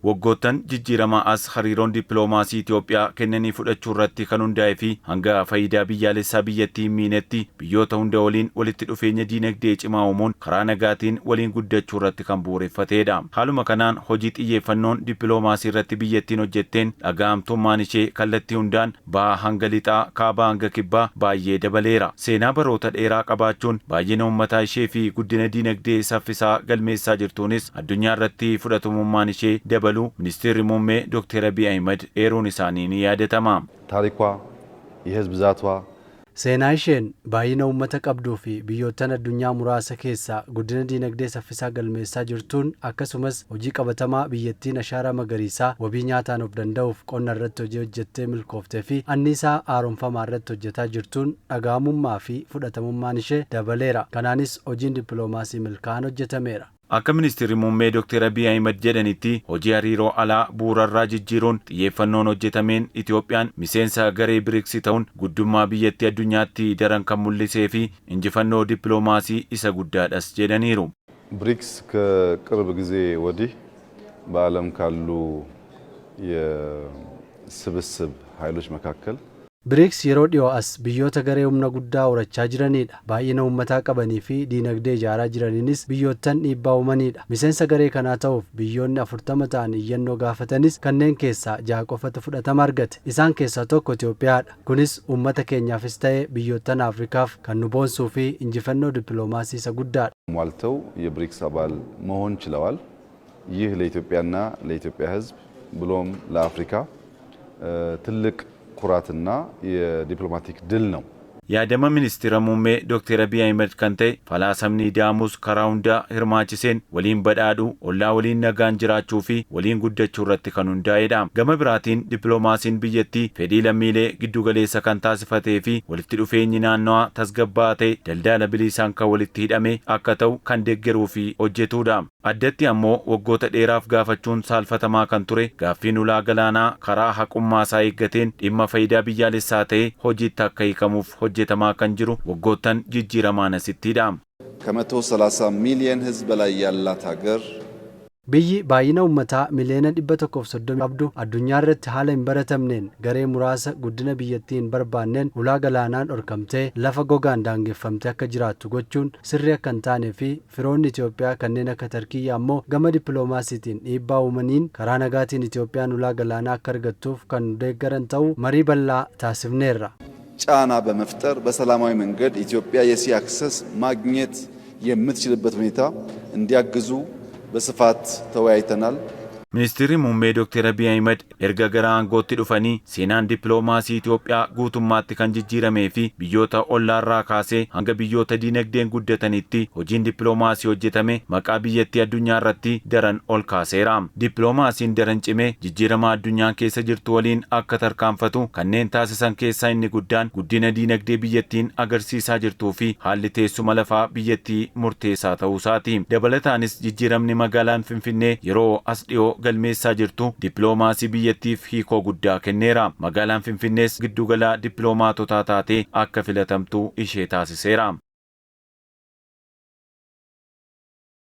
Waggoottan jijjiiramaa as hariiroon dippiloomaasii Itoophiyaa kennanii fudhachuu irratti kan hundaa'ee fi hanga faayidaa biyyaalessaa biyyattii hin miinetti biyyoota hunda waliin walitti dhufeenya diinagdee cimaa uumuun karaa nagaatiin waliin guddachuu irratti kan bu'uureffatedha. Haaluma kanaan hojii xiyyeeffannoon dippiloomaasii irratti biyyattiin hojjetteen dhaga'amtummaan ishee kallattii hundaan bahaa hanga lixaa kaabaa hanga kibbaa baay'ee dabaleera. Seenaa baroota dheeraa qabaachuun baay'ina uummataa ishee fi guddina diinagdee saffisaa galmeessaa jirtuunis addunyaa irratti fudhatamummaan ishee dabalu Ministeerri muummee Dr. Abiy Ahmed eeruun isaanii ni yaadatama. ታሪኳ የህዝብ ብዛቷ seenaa isheen baay'ina uummata qabduu fi biyyoottan addunyaa muraasa keessaa guddina diinagdee saffisaa galmeessaa jirtuun akkasumas hojii qabatamaa biyyattiin ashaaraa magariisaa wabii nyaataan of danda'uuf qonna irratti hojii hojjettee milkooftee fi anniisaa haaromfamaa irratti hojjetaa jirtuun dhaga'amummaa fi fudhatamummaan ishee dabaleera. Kanaanis hojiin dippiloomaasii milkaa'aan hojjetameera. Akka Ministeerri muummee Dr. Abiy Ahmed jedhanitti hojii hariiroo alaa bu'uurarraa jijjiiruun xiyyeeffannoon hojjetameen Itoophiyaan miseensa garee BRICS ta'uun guddummaa biyyattii addunyaatti daran kan mul'isee fi injifannoo dippiloomaasii isa guddaadhas jedhaniiru. ብሪክስ ከቅርብ ጊዜ ወዲህ በዓለም ካሉ የስብስብ ኃይሎች መካከል BRICS yeroo dhiyoo as biyyoota garee humna guddaa horachaa jiranidha. Baay'ina uummataa qabanii fi diinagdee ijaaraa jiraniinis biyyoottan dhiibbaa uumanidha. Miseensa garee kanaa ta'uuf biyyoonni 40 ta'an iyyannoo gaafatanis kanneen keessaa 6 qofatu fudhatama argate. Isaan keessaa tokko Itoophiyaadha. Kunis uummata keenyaafis ta'ee biyyoottan Afrikaaf kan nu boonsuu fi injifannoo dippiloomaasii isa guddaadha. ሟልተው የብሪክስ አባል መሆን ችለዋል። ይህ ለኢትዮጵያና ለኢትዮጵያ ሕዝብ ብሎም ለአፍሪካ ትልቅ ኩራትና የዲፕሎማቲክ ድል ነው። Yaadama Ministeera muummee Dr. Abiy Ahmed kan ta'e falaasamni daamus karaa hundaa hirmaachiseen waliin badhaadhuu, ollaa waliin nagaan jiraachuu fi waliin guddachuu irratti kan hundaa'edha. Gama biraatiin dippiloomaasiin biyyattii fedhii lammiilee giddugaleessa kan taasifatee fi walitti dhufeenyi naannawaa tasgabbaa'aa ta'e daldala bilisaan kan walitti hidhame akka ta'u kan deeggaruu fi hojjetudha. Addatti ammoo waggoota dheeraaf gaafachuun saalfatamaa kan ture gaaffiin ulaa galaanaa karaa haqummaa isaa eeggateen dhimma faayidaa biyyaalessaa ta'e hojiitti akka hiikamuuf hojjetamaa kan jiru waggoottan jijjiiramaan asittidha. ከ130 ሚሊዮን ህዝብ በላይ ያላት ሀገር Biyyi baay'ina uummataa miliyoona 130 qabdu addunyaa irratti haala hin baratamneen garee muraasa guddina biyyattii hin barbaanneen ulaa galaanaan dhorkamtee lafa gogaan daangeffamtee akka jiraattu gochuun sirrii akka hin taanee fi firoonni Itoophiyaa kanneen akka Tarkiyyaa ammoo gama dippiloomaasiitiin dhiibbaa uumaniin karaa nagaatiin Itoophiyaan ulaa galaanaa akka argattuuf kan deeggaran ta'uu marii bal'aa taasifneerra. ጫና በመፍጠር በሰላማዊ መንገድ ኢትዮጵያ የሲ አክሰስ ማግኘት የምትችልበት ሁኔታ እንዲያግዙ በስፋት ተወያይተናል። Ministeerri muummee Dr. Abiy Ahmed erga gara aangootti dhufanii seenaan dippiloomaasii Itoophiyaa guutummaatti kan jijjiiramee fi biyyoota ollaarraa kaasee hanga biyyoota diinagdeen guddatanitti hojiin dippiloomaasii hojjetame maqaa biyyattii addunyaa irratti daran ol kaaseera. Dippiloomaasiin daran cimee jijjiirama addunyaan keessa jirtu waliin akka tarkaanfatu kanneen taasisan keessaa inni guddaan guddina diinagdee biyyattiin agarsiisaa jirtuu fi haalli teessuma lafaa biyyattii murteessaa ta'uusaati. Dabalataanis jijjiiramni magaalaan Finfinnee yeroo as dhiyoo galmeessaa jirtu dippiloomaasii biyyattiif hiikoo guddaa kenneera. Magaalaan Finfinnees giddugala dippiloomaatotaa taatee akka filatamtu ishee taasiseera.